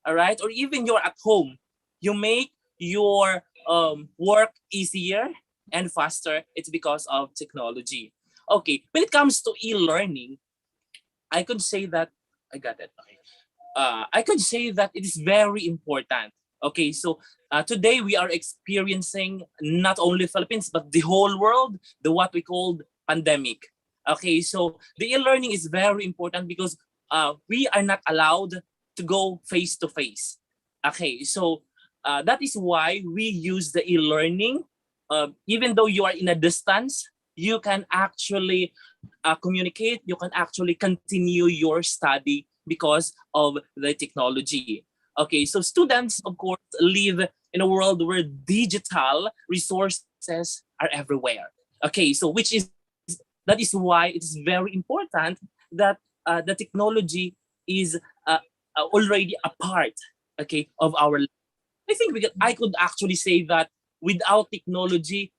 all right, or even you're at home, you make your work easier and faster. It's because of technology. Okay, when it comes to e-learning, I could say that I got it. Okay. I could say that it is very important. Okay, so today we are experiencing not only Philippines but the whole world, the what we called pandemic. Okay, so the e-learning is very important because we are not allowed to go face to face. Okay, so that is why we use the e-learning. Even though you are in a distance, you can actually communicate. You can actually continue your study because of the technology. Okay, so students, of course, live in a world where digital resources are everywhere. Okay, so that is why it is very important that the technology is already a part, okay, of our life. I could actually say that without technology,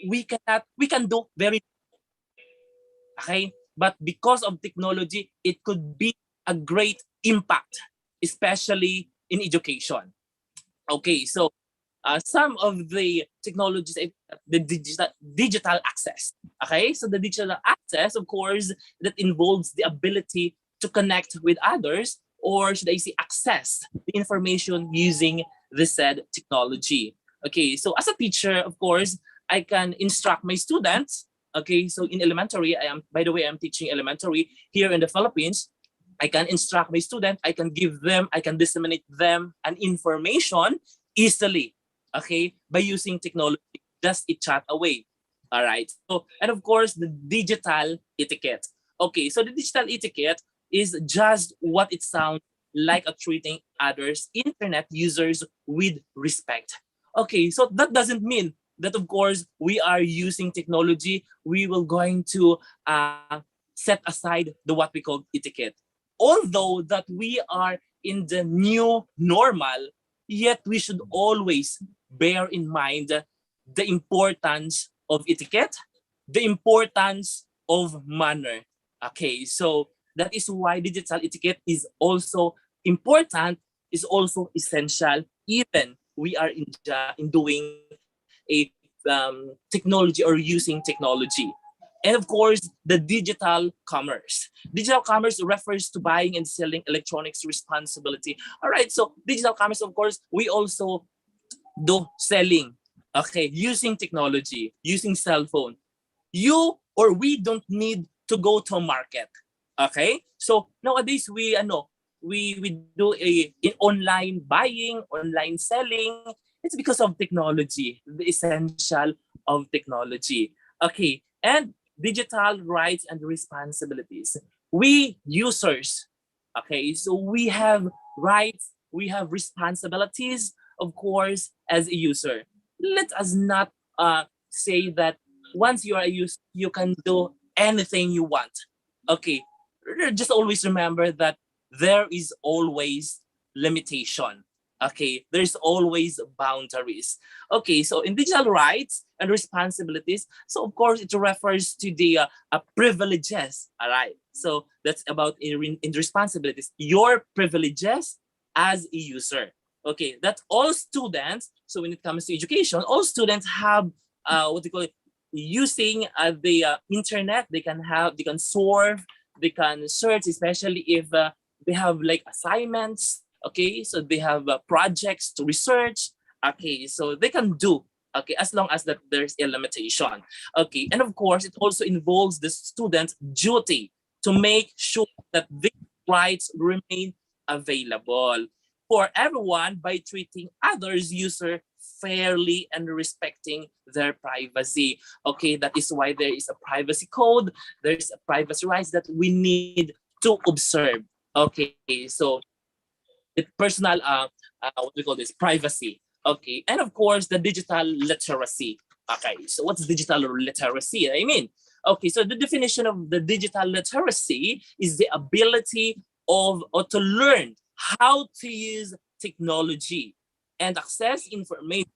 we can do very okay, but because of technology, it could be a great impact, especially in education. Okay, so some of the technologies, the digital access. Okay, so the digital access, of course, that involves the ability to connect with others, or should I say, access the information using the said technology. Okay, so as a teacher, of course, I can instruct my students. Okay, so in elementary, by the way, I'm teaching elementary here in the Philippines. I can instruct my student, I can disseminate them an information easily, okay, by using technology, just a chat away. All right. So, and of course, the digital etiquette. Okay, so the digital etiquette is just what it sounds like, a treating others, internet users, with respect. Okay, so that doesn't mean that, of course, we are using technology, we will going to set aside the what we call etiquette. Although that we are in the new normal, yet we should always bear in mind the importance of etiquette, the importance of manner. Okay, so that is why digital etiquette is also important, is also essential, even we are in doing a technology or using technology. And of course, the digital commerce. Digital commerce refers to buying and selling electronics responsibility. All right, so digital commerce, of course, we also do selling, okay, using technology, using cell phone. You or we don't need to go to a market. Okay? So nowadays we do a in online buying, online selling. It's because of technology, the essential of technology. Okay. And digital rights and responsibilities. We users, okay, so we have rights, we have responsibilities, of course, as a user. Let us not say that once you are a user, you can do anything you want. Okay, just always remember that there is always limitation. Okay, there's always boundaries. Okay, so in digital rights and responsibilities, so of course it refers to the privileges. All right, so that's about in responsibilities, your privileges as a user. Okay, that all students. So when it comes to education, all students have what they call it, using the internet. They can surf, they can search, especially if they have like assignments. Okay, so they have projects to research. Okay, so they can do, okay, as long as that there's a limitation. Okay, and of course it also involves the student's duty to make sure that these rights remain available for everyone by treating others user fairly and respecting their privacy. Okay, that is why there is a privacy code, there's a privacy rights that we need to observe. Okay, so the personal what we call this, privacy. Okay, and of course the digital literacy. Okay, so what's digital literacy? I mean, okay, so the definition of the digital literacy is the ability of or to learn how to use technology and access information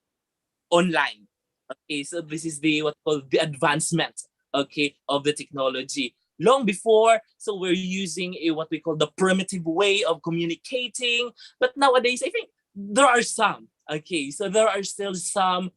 online. Okay, so this is the what called the advancement, okay, of the technology. long before, so we're using a what we call the primitive way of communicating. But nowadays, I think there are some. Okay, so there are still some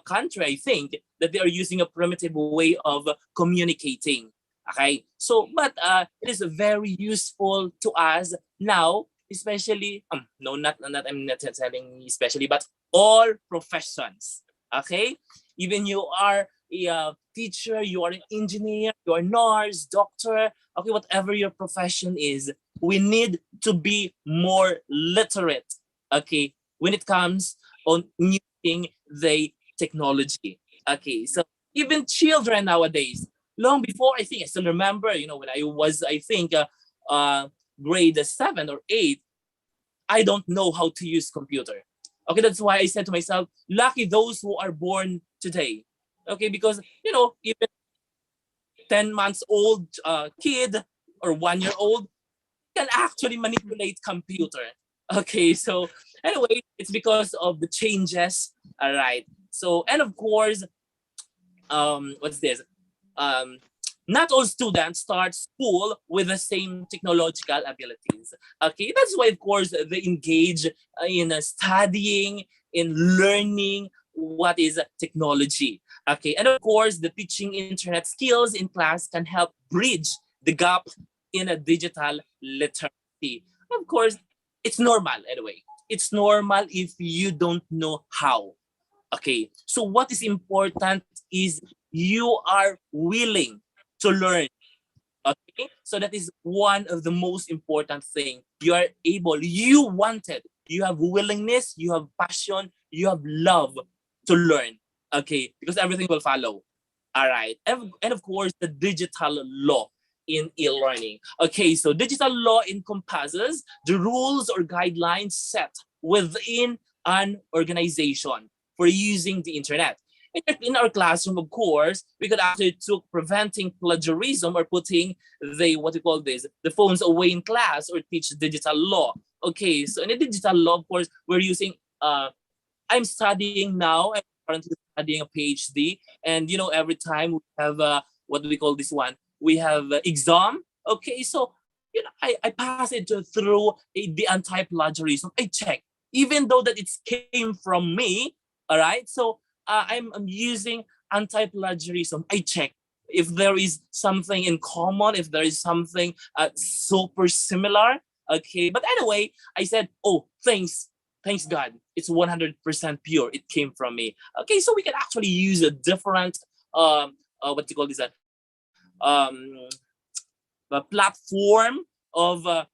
country, I think, that they are using a primitive way of communicating. Okay, so but it is very useful to us now, especially no, not I'm not telling especially, but all professions. Okay, even you are a teacher, you are an engineer, you are a nurse, doctor, okay, whatever your profession is, we need to be more literate, okay, when it comes on using the technology. Okay, so even children nowadays, long before, I think I still remember, when I was, I think, uh, grade 7 or 8, I don't know how to use computer. Okay, that's why I said to myself, lucky those who are born today. Okay, because even 10 months old kid or 1 year old can actually manipulate computer. Okay, so anyway, it's because of the changes. All right. So and of course, what's this? Um, not all students start school with the same technological abilities. Okay, that's why of course they engage in studying, in learning what is technology. Okay, and of course the teaching internet skills in class can help bridge the gap in a digital literacy. Of course, it's normal anyway. It's normal if you don't know how. Okay, so what is important is you are willing to learn. Okay, so that is one of the most important thing. You are able, you wanted, you have willingness, you have passion, you have love to learn. Okay, because everything will follow. All right, and of course the digital law in e-learning. Okay, so digital law encompasses the rules or guidelines set within an organization for using the internet. In our classroom, of course, we could actually took preventing plagiarism or putting the what we call this the phones away in class or teach digital law. Okay, so in the digital law, of course, we're using. I'm studying now. I'm currently studying a PhD, and every time we have what do we call this one? We have exam. Okay, so I pass it through the anti-plagiarism. I check, even though that it came from me. All right, so I'm using anti-plagiarism. I check if there is something in common, if there is something super similar. Okay, but anyway, I said, oh, thanks God, it's 100% pure. It came from me. Okay, so we can actually use a different what do you call this? The platform of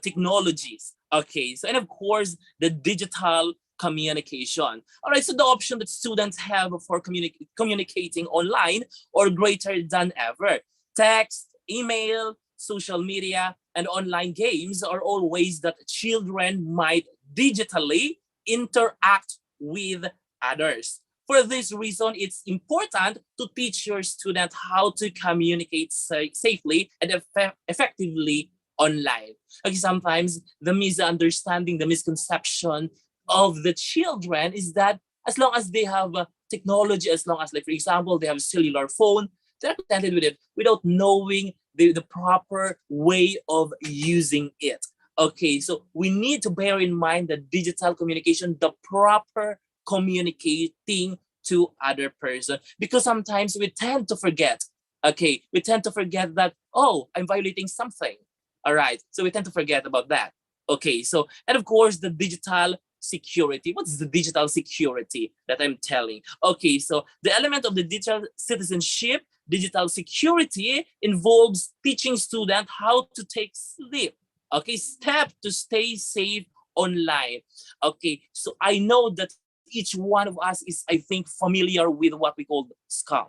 technologies. Okay, so and of course the digital communication. All right, so the option that students have for communicating online or greater than ever. Text, email, social media, and online games are all ways that children might digitally interact with others. For this reason, it's important to teach your student how to communicate safely and effectively online. Okay, sometimes the misunderstanding, the misconception of the children is that as long as they have technology, as long as, like, for example, they have a cellular phone, they're contented with it without knowing the proper way of using it. Okay, so we need to bear in mind that digital communication, the proper communicating to other person, because sometimes we tend to forget. Okay, we tend to forget that, oh, I'm violating something. All right, so we tend to forget about that. Okay, so and of course the digital security. What's the digital security that I'm telling? Okay, so the element of the digital citizenship, digital security involves teaching students how to take sleep. Okay, step to stay safe online. Okay, so I know that each one of us is, I think, familiar with what we call scam.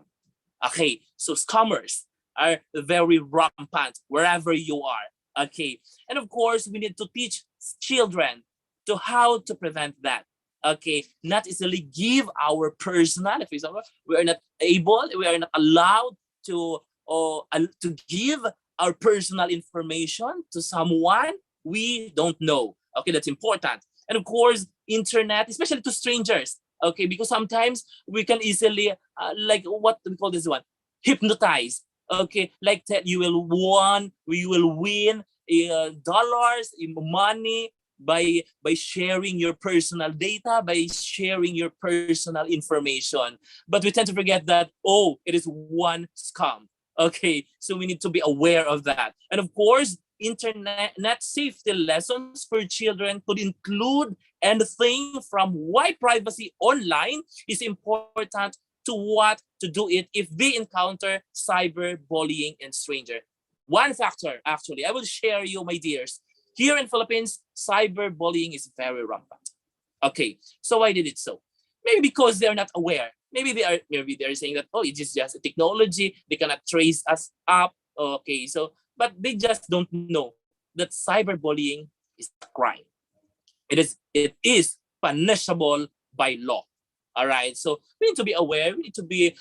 Okay, so scammers are very rampant wherever you are. Okay, and of course, we need to teach children to how to prevent that. Okay, not easily give our personal, for example, we are not able, we are not allowed to give our personal information to someone we don't know. Okay, that's important. And of course, internet, especially to strangers. Okay, because sometimes we can easily, like what we call this one, hypnotize. Okay, like that you will win dollars, money by sharing your personal data, by sharing your personal information. But we tend to forget that, oh, it is one scam. Okay, so we need to be aware of that. And of course, internet safety lessons for children could include anything from why privacy online is important to what to do it if they encounter cyberbullying and stranger. One factor, actually, I will share you, my dears. Here in Philippines, cyberbullying is very rampant. Okay, so why did it so? Maybe because they're not aware. Maybe they're saying that, oh, it's just a technology. They cannot trace us up. Okay, so but they just don't know that cyberbullying is a crime. It is punishable by law. All right. So we need to be aware. We need to be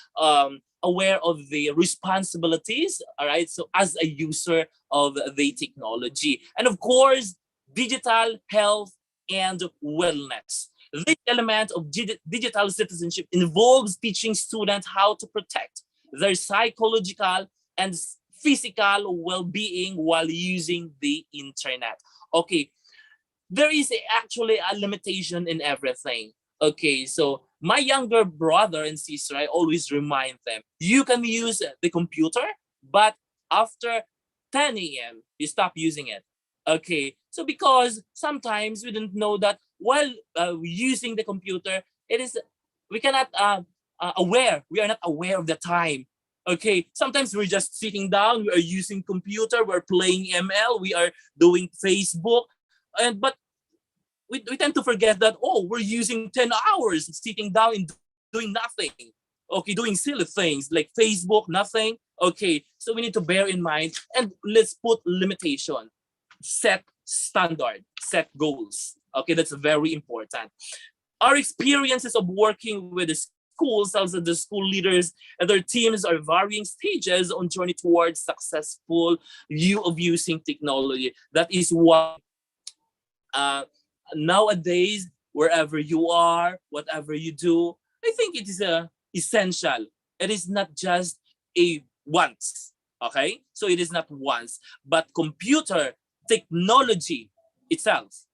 aware of the responsibilities. All right. So as a user of the technology, and of course, digital health and wellness. This element of digital citizenship involves teaching students how to protect their psychological and physical well-being while using the internet. Okay, there is actually a limitation in everything. Okay, so my younger brother and sister, I always remind them, you can use the computer, but after 10 a.m., you stop using it. Okay, so because sometimes we don't know that while using the computer, it is we cannot we are not aware of the time. Okay, sometimes we're just sitting down, we are using computer, we're playing ML, we are doing Facebook, and but we tend to forget that, oh, we're using 10 hours sitting down and doing nothing. Okay, doing silly things like Facebook, nothing. Okay, so we need to bear in mind and let's put limitation, set standard, set goals. Okay, that's very important. Our experiences of working with the schools tells that the school leaders and their teams are varying stages on journey towards successful view of using technology. That is why uh, nowadays, wherever you are, whatever you do, I think it is essential. It is not just a once. Okay, so it is not once, but computer technology itself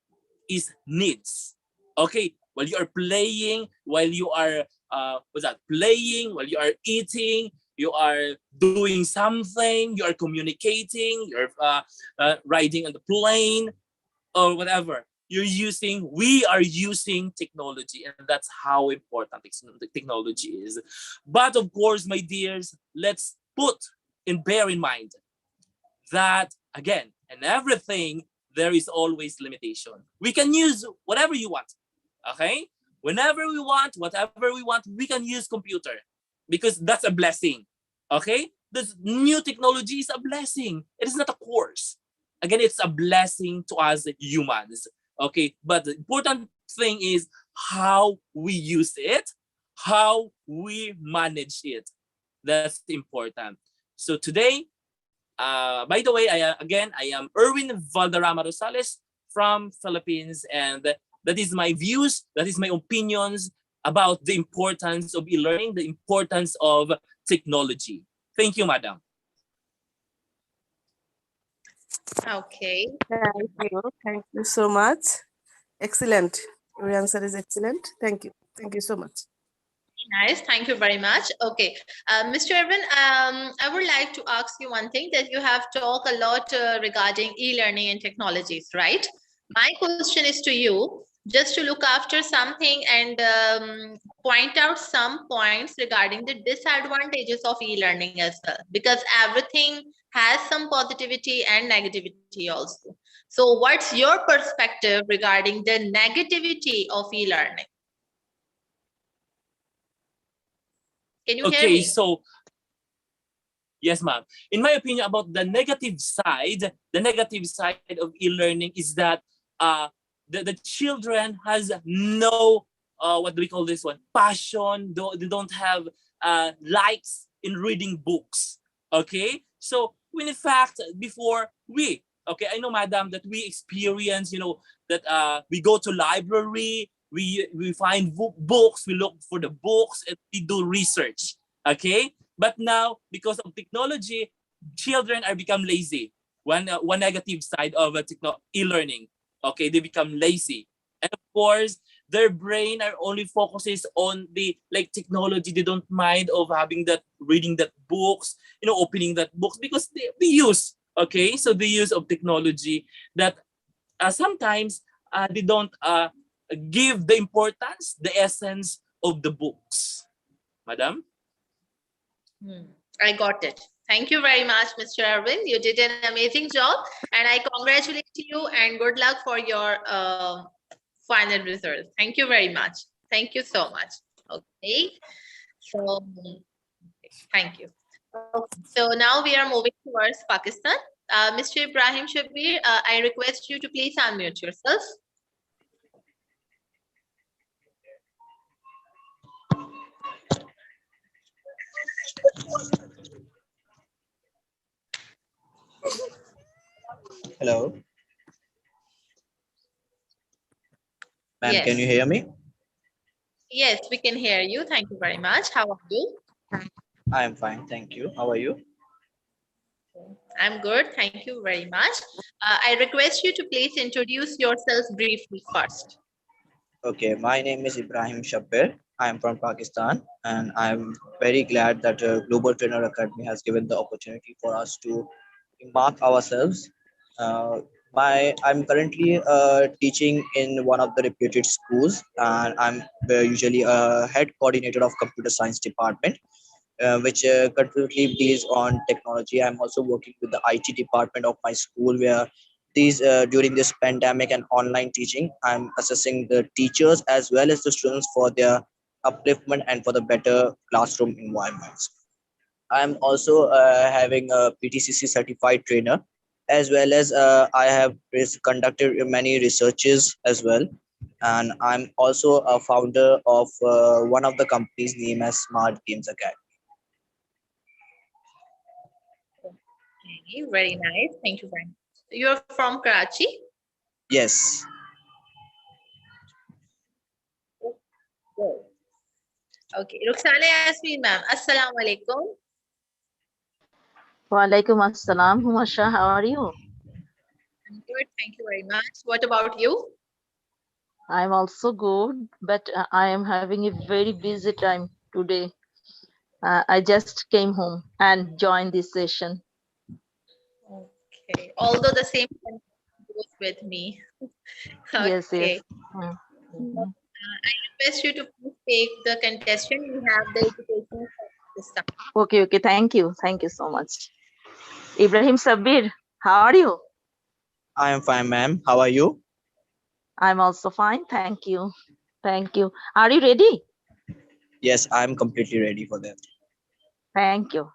is needs. Okay, while you are playing, while you are what's that? Playing, while you are eating, you are doing something, you are communicating, you're riding on the plane or whatever. We are using technology, and that's how important technology is. But of course, my dears, let's put and bear in mind that again, in everything, there is always limitation. We can use whatever you want. Okay? Whenever we want, whatever we want, we can use computer because that's a blessing. Okay? This new technology is a blessing. It is not a course. Again, it's a blessing to us humans. Okay? But the important thing is how we use it, how we manage it. That's important. So today, by the way, I am Erwin Valderrama Rosales from Philippines, and that is my views, that is my opinions about the importance of e-learning, the importance of technology. Thank you, madam. Okay. Thank you. Thank you so much. Excellent. Your answer is excellent. Thank you. Thank you so much. Nice. Thank you very much. Okay. Mr. Erwin, I would like to ask you one thing that you have talked a lot regarding e-learning and technologies, right? My question is to you, just to look after something and point out some points regarding the disadvantages of e-learning as well, because everything has some positivity and negativity also. So what's your perspective regarding the negativity of e-learning? Can you hear Okay, me? so yes, ma'am. In my opinion, about the negative side of e-learning is that the children has no what do we call this one, passion. They don't have likes in reading books. Okay, so when in fact before we okay, I know, madam, that we experience, that we go to library, we find books, we look for the books, and we do research. Okay, But now, because of technology, children are become lazy. One negative side of e-learning. Okay, they become lazy, and of course, their brain are only focuses on the like technology. They don't mind of having that reading that books, opening that books because they use. Okay, so the use of technology that sometimes they don't give the importance, the essence of the books. Madam? I got it. Thank you very much, Mr. Arvind. You did an amazing job, and I congratulate you and good luck for your final results. Thank you very much. Thank you so much. Okay. So, thank you. Okay. So now we are moving towards Pakistan. Mr. Ibrahim Shabir, I request you to please unmute yourself. Hello, ma'am. Yes. Can you hear me? Yes, we can hear you. Thank you very much. How are you? I am fine, thank you. How are you? I'm good. Thank you very much. I request you to please introduce yourself briefly first. Okay, my name is Ibrahim Shabir. I am from Pakistan, and I'm very glad that Global Trainer Academy has given the opportunity for us to mark ourselves. Uh, I'm currently teaching in one of the reputed schools, and I'm usually a head coordinator of computer science department, which completely based on technology. I'm also working with the IT department of my school, where these during this pandemic and online teaching, I'm assessing the teachers as well as the students for their upliftment and for the better classroom environments. I'm also having a PTCC certified trainer, as well as I have conducted many researches as well. And I'm also a founder of one of the companies named as Smart Games Academy. Okay, very nice. Thank you very much. You're from Karachi? Yes. Good. Okay. Ruxana Yasmin ma'am, Assalamu alaikum. Walaikum assalam, Humasha. How are you? I'm good. Thank you very much. What about you? I'm also good, but I am having a very busy time today. I just came home and joined this session. Okay. Although the same goes with me. Yes, Okay. yes. Mhm. I request you to please take the contestant. We have the education this time. Okay, okay. Thank you. Thank you so much. Ibrahim Sabir, how are you? I am fine, ma'am. How are you? I'm also fine. Thank you. Thank you. Are you ready? Yes, I am completely ready for that. Thank you.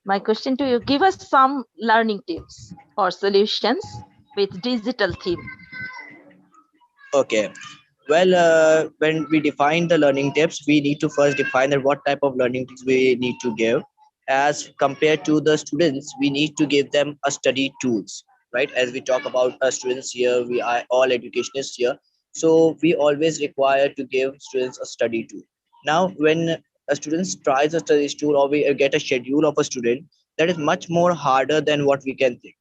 My question to you, give us some learning tips or solutions with digital theme. Okay. Well, when we define the learning tips, we need to first define that what type of learning tips we need to give. As compared to the students, we need to give them a study tools, right? As we talk about students here, we are all educationists here. So we always require to give students a study tool. Now, when a student tries a study tool or we get a schedule of a student, that is much more harder than what we can think,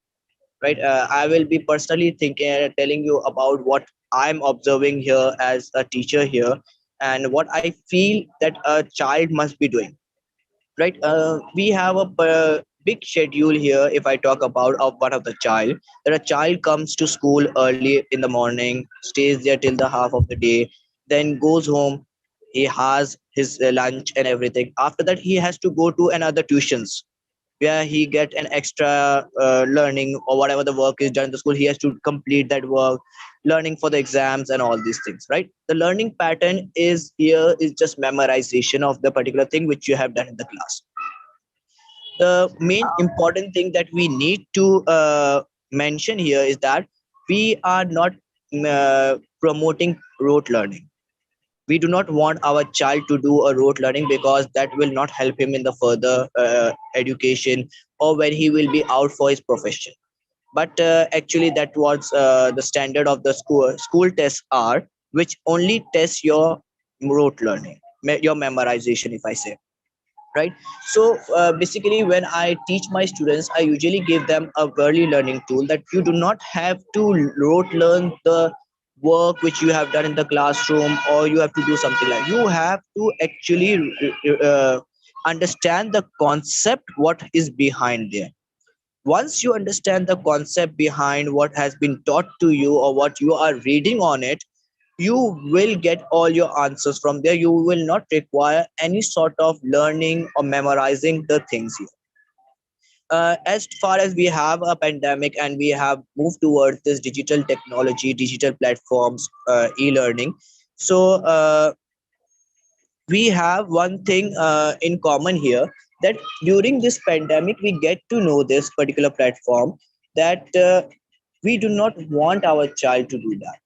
right? I will be personally thinking telling you about what I'm observing here as a teacher here, and what I feel that a child must be doing, right? We have a big schedule here. If I talk about of one of the child, that a child comes to school early in the morning, stays there till the half of the day, then goes home. He has his lunch and everything. After that, he has to go to another tuitions where he get an extra learning, or whatever the work is done in the school, he has to complete that work, learning for the exams and all these things, right? The learning pattern is here is just memorization of the particular thing which you have done in the class. The main important thing that we need to mention here is that we are not promoting rote learning. We do not want our child to do a rote learning, because that will not help him in the further education, or when he will be out for his profession. But actually that was the standard of the school tests are, which only test your rote learning, your memorization, if I say. right? So basically when I teach my students, I usually give them a early learning tool that you do not have to rote learn the work which you have done in the classroom, or you have to do something like, you have to actually understand the concept what is behind there. Once you understand the concept behind what has been taught to you or what you are reading on it, you will get all your answers from there. You will not require any sort of learning or memorizing the things here. As far as we have a pandemic and we have moved towards this digital technology, digital platforms, e-learning, so we have one thing in common here, that during this pandemic we get to know this particular platform, that we do not want our child to do that.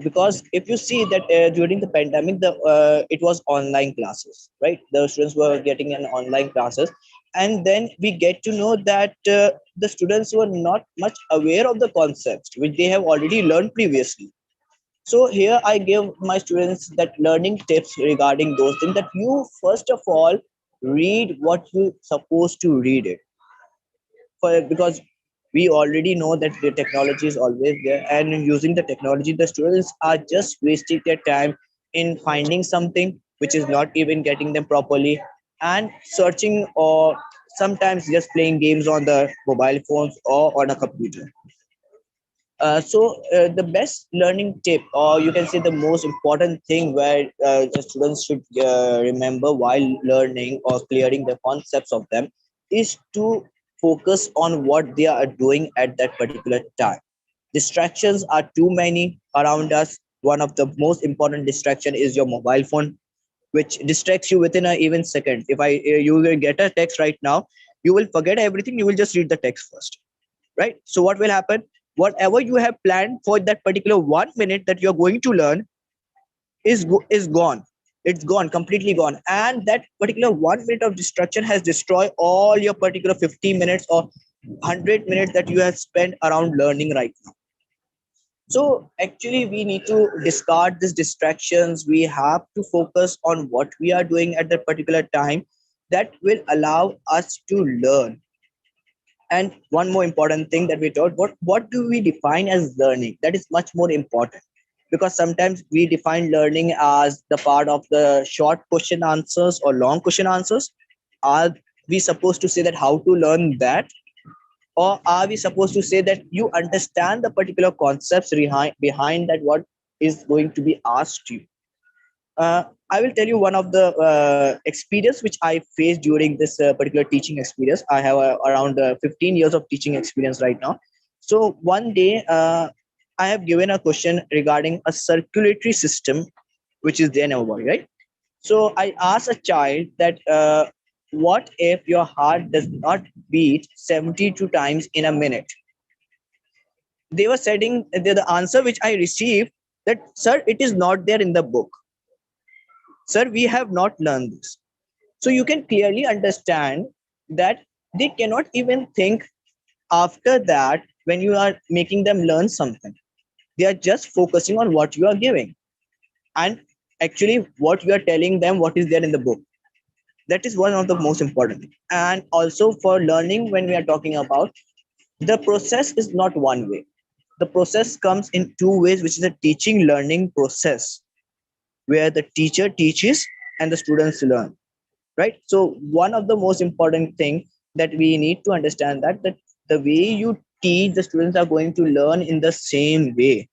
Because if you see that during the pandemic, the it was online classes, right? The students were getting an online classes, and then we get to know that the students were not much aware of the concepts which they have already learned previously. So here I give my students that learning tips regarding those things, that you first of all read what you supposed to read it for, because we already know that the technology is always there, and using the technology the students are just wasting their time in finding something which is not even getting them properly, and searching, or sometimes just playing games on the mobile phones or on a computer. So the best learning tip, or you can say the most important thing where the students should remember while learning or clearing the concepts of them, is to focus on what they are doing at that particular time. Distractions are too many around us. One of the most important distraction is your mobile phone, which distracts you within a even second. If you will get a text right now, you will forget everything. You will just read the text first, right? So what will happen? Whatever you have planned for that particular 1 minute that you're going to learn is gone. It's gone, completely gone, and that particular 1 minute of distraction has destroyed all your particular 50 minutes or 100 minutes that you have spent around learning right now. So actually we need to discard these distractions. We have to focus on what we are doing at that particular time, that will allow us to learn. And one more important thing that we taught, what do we define as learning? That is much more important, because sometimes we define learning as the part of the short question answers or long question answers. Are we supposed to say that how to learn that, or are we supposed to say that you understand the particular concepts behind that what is going to be asked you? I will tell you one of the experience which I faced during this particular teaching experience. I have around 15 years of teaching experience right now. So one day, I have given a question regarding a circulatory system, which is there in our body, right? So I asked a child that, what if your heart does not beat 72 times in a minute? They were setting the answer which I received, that, sir, it is not there in the book. Sir, we have not learned this. So you can clearly understand that they cannot even think after that when you are making them learn something. They are just focusing on what you are giving, and actually what you are telling them what is there in the book. That is one of the most important thing. And also for learning, when we are talking about, the process is not one way. The process comes in two ways, which is a teaching learning process, where the teacher teaches and the students learn, right? So one of the most important thing that we need to understand, that the way you teach, the students are going to learn in the same way.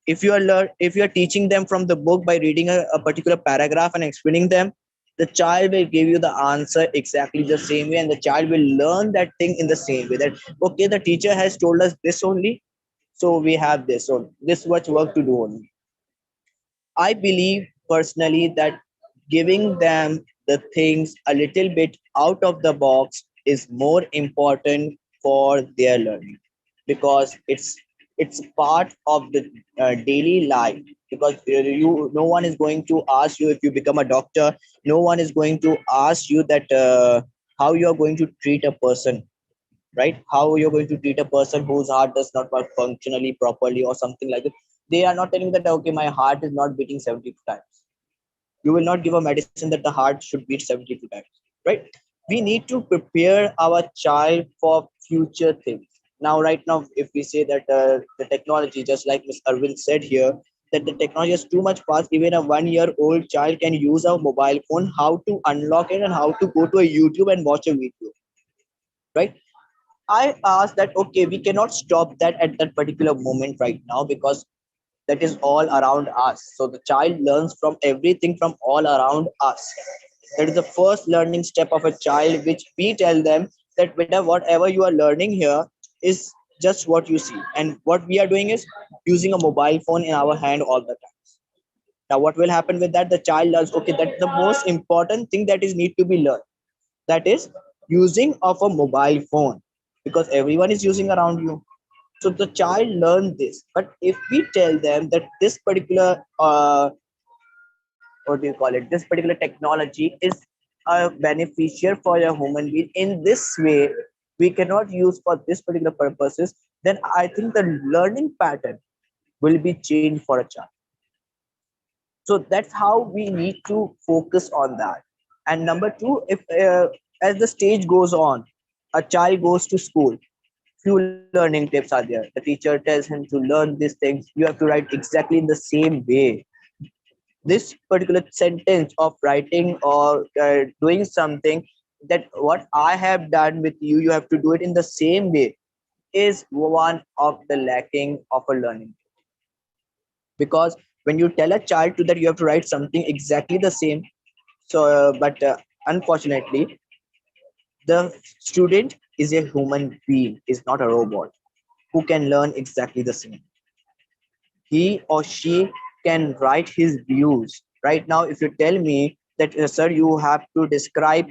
If you are teaching them from the book by reading a particular paragraph and explaining them, the child will give you the answer exactly the same way, and the child will learn that thing in the same way, that okay, the teacher has told us this only, so we have this, so this much work to do only. I believe personally that giving them the things a little bit out of the box is more important for their learning, because it's part of the daily life. Because no one is going to ask you if you become a doctor. No one is going to ask you that how you are going to treat a person, right? How you're going to treat a person whose heart does not work functionally properly or something like that. They are not telling that okay, my heart is not beating 70 times. You will not give a medicine that the heart should beat 72 times, right? We need to prepare our child for future things. Now, right now, if we say that the technology, just like Ms. Arvind said here, that the technology is too much fast. Even a 1-year-old child can use a mobile phone, how to unlock it and how to go to a YouTube and watch a video, right? I asked that, okay, we cannot stop that at that particular moment right now, because that is all around us. So the child learns from everything from all around us. That is the first learning step of a child, which we tell them that whatever you are learning here is just what you see. And what we are doing is using a mobile phone in our hand all the time. Now, what will happen with that? The child learns, okay, that's the most important thing that is need to be learned. That is using of a mobile phone, because everyone is using around you. So the child learn this. But if we tell them that this particular what do you call it, this particular technology is beneficial for a human being in this way, we cannot use for this particular purposes, then I think the learning pattern will be changed for a child. So that's how we need to focus on that. And number two, if as the stage goes on, a child goes to school, few learning tips are there. The teacher tells him to learn these things, you have to write exactly in the same way. This particular sentence of writing or doing something, that what I have done with you, you have to do it in the same way, is one of the lacking of a learning. Because when you tell a child to that you have to write something exactly the same, so but unfortunately, the student is a human being, is not a robot who can learn exactly the same. He or she can write his views. Right now, if you tell me that, sir, you have to describe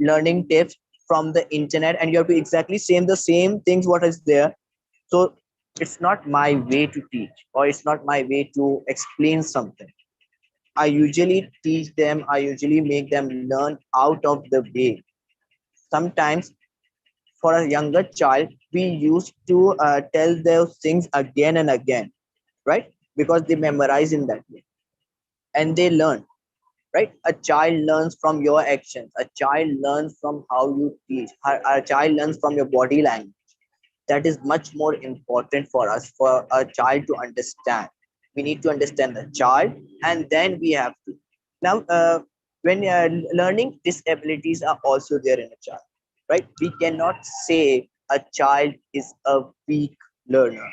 learning tips from the internet and you have to exactly same the same things what is there, so it's not my way to teach, or it's not my way to explain something. I usually teach them, I usually make them learn out of the way. Sometimes for a younger child, we used to tell those things again and again, right? Because they memorize in that way and they learn, right? A child learns from your actions. A child learns from how you teach. A child learns from your body language. That is much more important for us, for a child to understand. We need to understand the child, and then we have to. Now, when learning disabilities are also there in a child, right? We cannot say a child is a weak learner,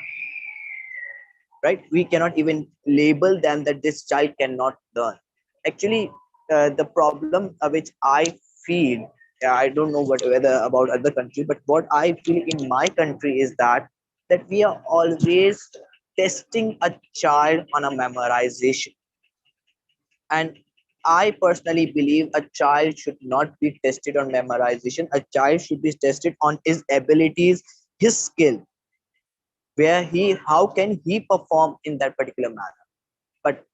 right? We cannot even label them that this child cannot learn. Actually, the problem which I feel, I don't know what whether about other countries, but what I feel in my country is that we are always testing a child on a memorization. And I personally believe a child should not be tested on memorization. A child should be tested on his abilities, his skill, where he how can he perform in that particular manner. But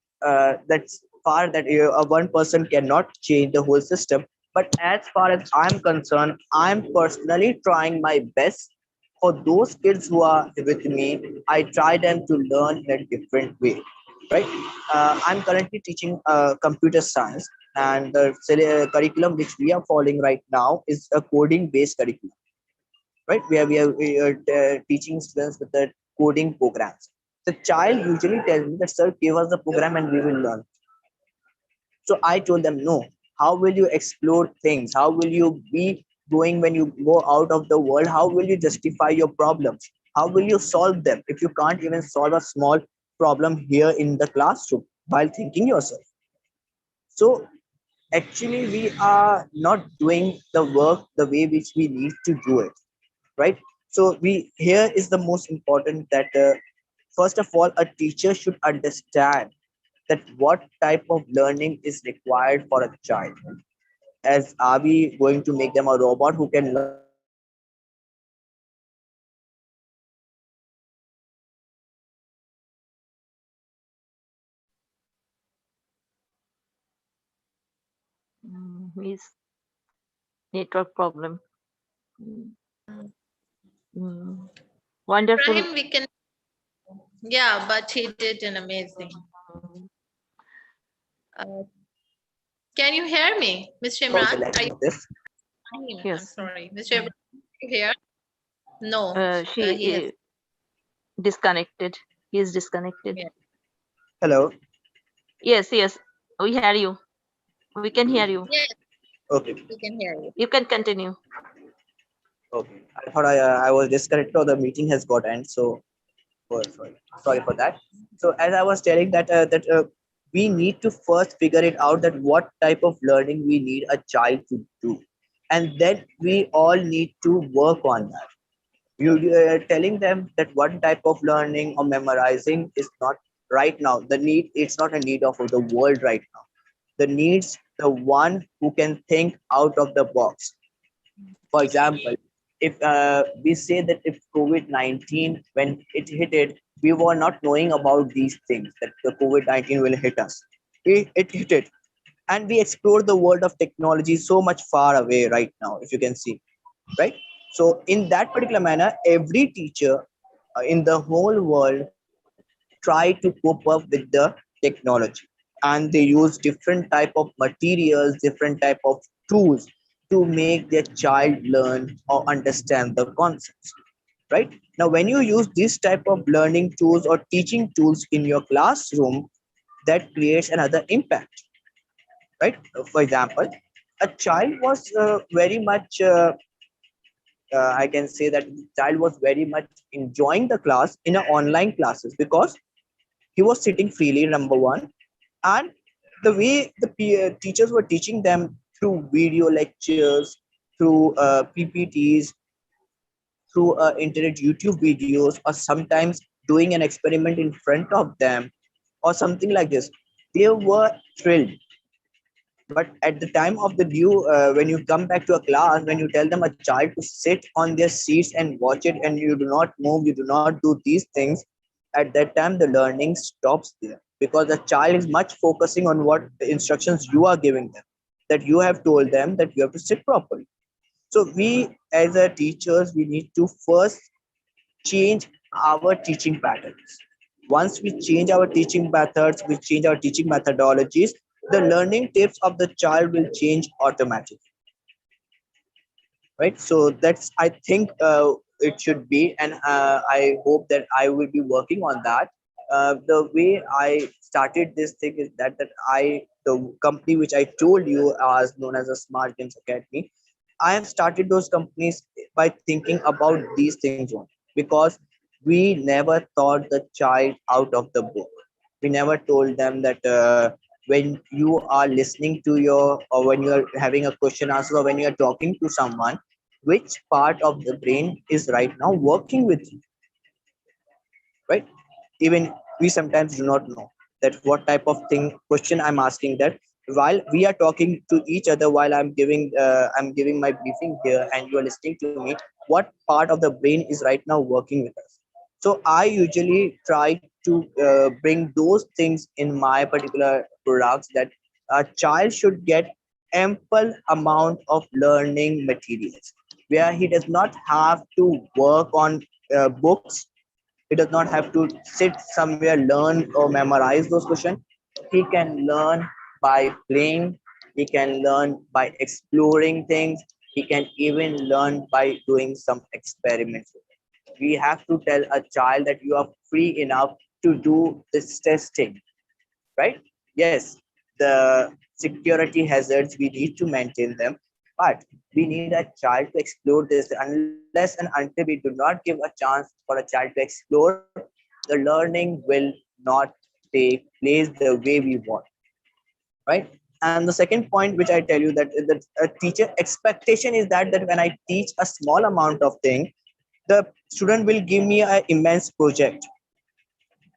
that's far that one person cannot change the whole system. But as far as I'm concerned, I'm personally trying my best for those kids who are with me. I try them to learn in a different way, right? I'm currently teaching computer science, and the curriculum which we are following right now is a coding based curriculum, right? We are teaching students with the coding programs. The child usually tells me that, sir, give us the program and we will learn. So I told them, no. How will you explore things? How will you be doing when you go out of the world? How will you justify your problems? How will you solve them if you can't even solve a small problem here in the classroom while thinking yourself? So actually, we are not doing the work the way which we need to do it, right? So we here is the most important that first of all, a teacher should understand that what type of learning is required for a child. As are we going to make them a robot who can learn exactly the same thing what we are doing? No, we need to understand that what type of learning is required for a child. His network problem. Mm, mm. Wonderful. Ibrahim, we can, yeah, but he did an amazing. Mm, Uh, Can you hear me, Mr. about the Imran? Are lesson you of this. fine? I'm Yes. sorry. Mr. Imran, are you here? No, She he has. disconnected. He is disconnected. Yeah. Hello. Yes, yes. We hear you. We can hear you. Yes, Okay. we can hear you. You can continue. Okay. I thought I was disconnected or the meeting has got end. So sorry for that. So as I was telling that we need to first figure it out that what type of learning we need a child to do, and then we all need to work on that. You telling them that one type of learning or memorizing is not right now. The need, it's not a need of the world right now. The needs the one who can think out of the box. For example, if we say that if COVID-19, when it hit it, we were not knowing about these things, that the COVID-19 will hit us. It hit it. And we explore the world of technology so much far away right now, if you can see, right? So in that particular manner, every teacher in the whole world try to cope up with the technology, and they use different type of materials, different type of tools to make their child learn or understand the concepts, right? Now when you use this type of learning tools or teaching tools in your classroom, that creates another impact, right? For example, a child was very much I can say that the child was very much enjoying the class in a online classes because he was sitting freely, number one, and the way the teachers were teaching them through video lectures, through PPTs, through internet YouTube videos, or sometimes doing an experiment in front of them, or something like this. They were thrilled. But at the time of the due, when you come back to a class, when you tell them a child to sit on their seats and watch it, and you do not move, you do not do these things, at that time the learning stops there, because the child is much focusing on what the instructions you are giving them, that you have told them that you have to sit properly. So we as a teachers, we need to first change our teaching patterns. Once we change our teaching methods, we change our teaching methodologies, the learning tips of the child will change automatically, right? So that's, I think, it should be, and I hope that I will be working on that. The way I started this thing is that the company which I told you as known as a Smart Games Academy, I have started those companies by thinking about these things only, because we never taught the child out of the book. We never told them that when you are listening to your, or when you are having a question answer, or when you are talking to someone, which part of the brain is right now working with you, right? Even we sometimes do not know that what type of thing question I'm asking, that while we are talking to each other, while I'm giving my briefing here and you are listening to me, what part of the brain is right now working with us. So I usually try to bring those things in my particular products, that a child should get ample amount of learning materials, where he does not have to work on books. He does not have to sit somewhere, learn or memorize those questions. He can learn by playing. He can learn by exploring things. He can even learn by doing some experiments. We have to tell a child that you are free enough to do this testing, right? Yes, the security hazards, we need to maintain them, but we need a child to explore this. Unless and until we do not give a chance for a child to explore, the learning will not take place the way we want, right? And the second point which I tell you, that a teacher expectation is that when I teach a small amount of thing, the student will give me an immense project,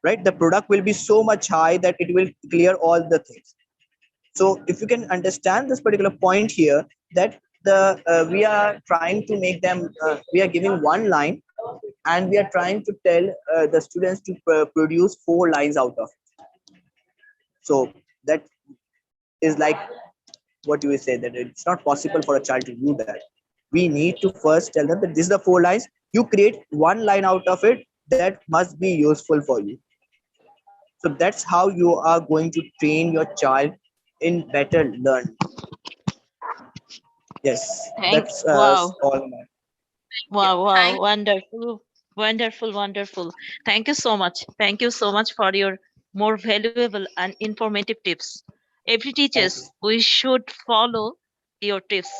right? The product will be so much high that it will clear all the things. So if you can understand this particular point here, that the we are trying to make them, we are giving one line, and we are trying to tell the students to produce 4 lines out of it. So that is like, what do we say, that it's not possible for a child to do that. We need to first tell them that this is the 4 lines, you create one line out of it that must be useful for you. So that's how you are going to train your child in better learn. Yes, Thanks. that's Wow. all. Wow, wow, Thank wonderful, wonderful, wonderful. Thank you so much. Thank you so much for your more valuable and informative tips. Every Thank you. teachers, we should follow your tips.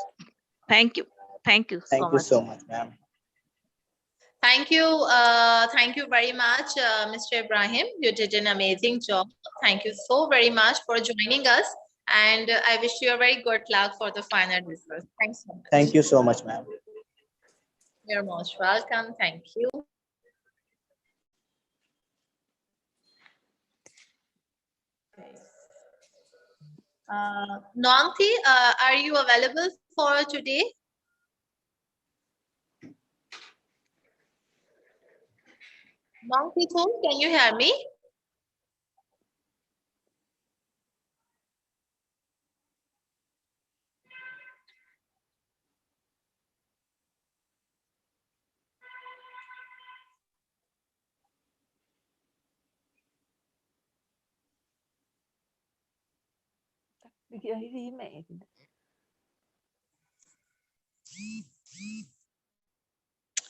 Thank you. Thank you so Thank you much. so much, ma'am. thank you very much, Mr. Ibrahim. You did an amazing job. Thank you so very much for joining us. And I wish you a very good luck for the final results. Thanks so much. Thank you so much, ma'am. You're most welcome. Thank you. Nongti, are you available for today? Nongti, can you hear me?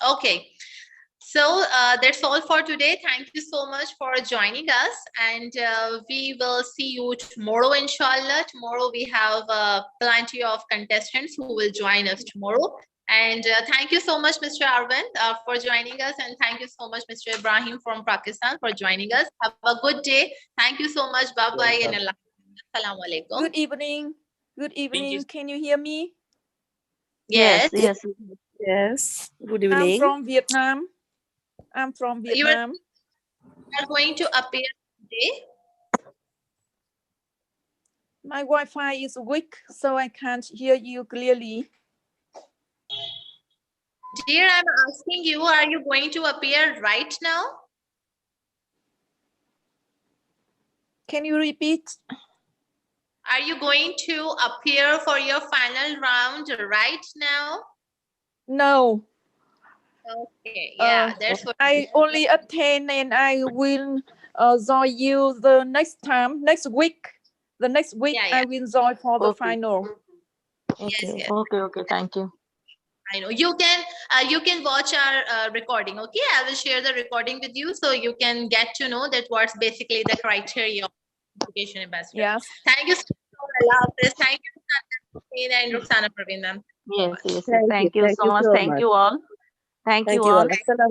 Okay. So that's all for today. Thank you so much for joining us. And we will see you tomorrow, inshallah. Tomorrow we have plenty of contestants who will join us tomorrow. And thank you so much, Mr. Arvind, for joining us. And thank you so much, Mr. Ibrahim from Pakistan, for joining us. Have a good day. Thank you so much. Bye-bye. And Allah. Assalamu alaikum. Good evening. Good evening. Can you hear me? Yes. Yes. Yes. Good I'm evening. from Vietnam. I'm from You Vietnam. are going to appear today. My Wi-Fi is weak, so I can't hear you clearly. Dear, I'm asking you, are you going to appear right now? Can you repeat? Are you going to appear for your final round right now? No. Okay, yeah, that's what I only attend and I will join you the next time, next week. The next week Yeah, yeah. I will join for the Okay. final. Yes, yes. Okay. Thank you. I know you can watch our recording. Okay, I will share the recording with you so you can get to know that what's basically the criteria of education ambassador. Yes. Thank you so much. Allah Hafiz. Thank you, Rukhsana and Rukhsana Praveen ma'am. Yes. Thank you. Thank you Thank so you much. so Thank much. you all. Thank Thank you you all. all. Assalamu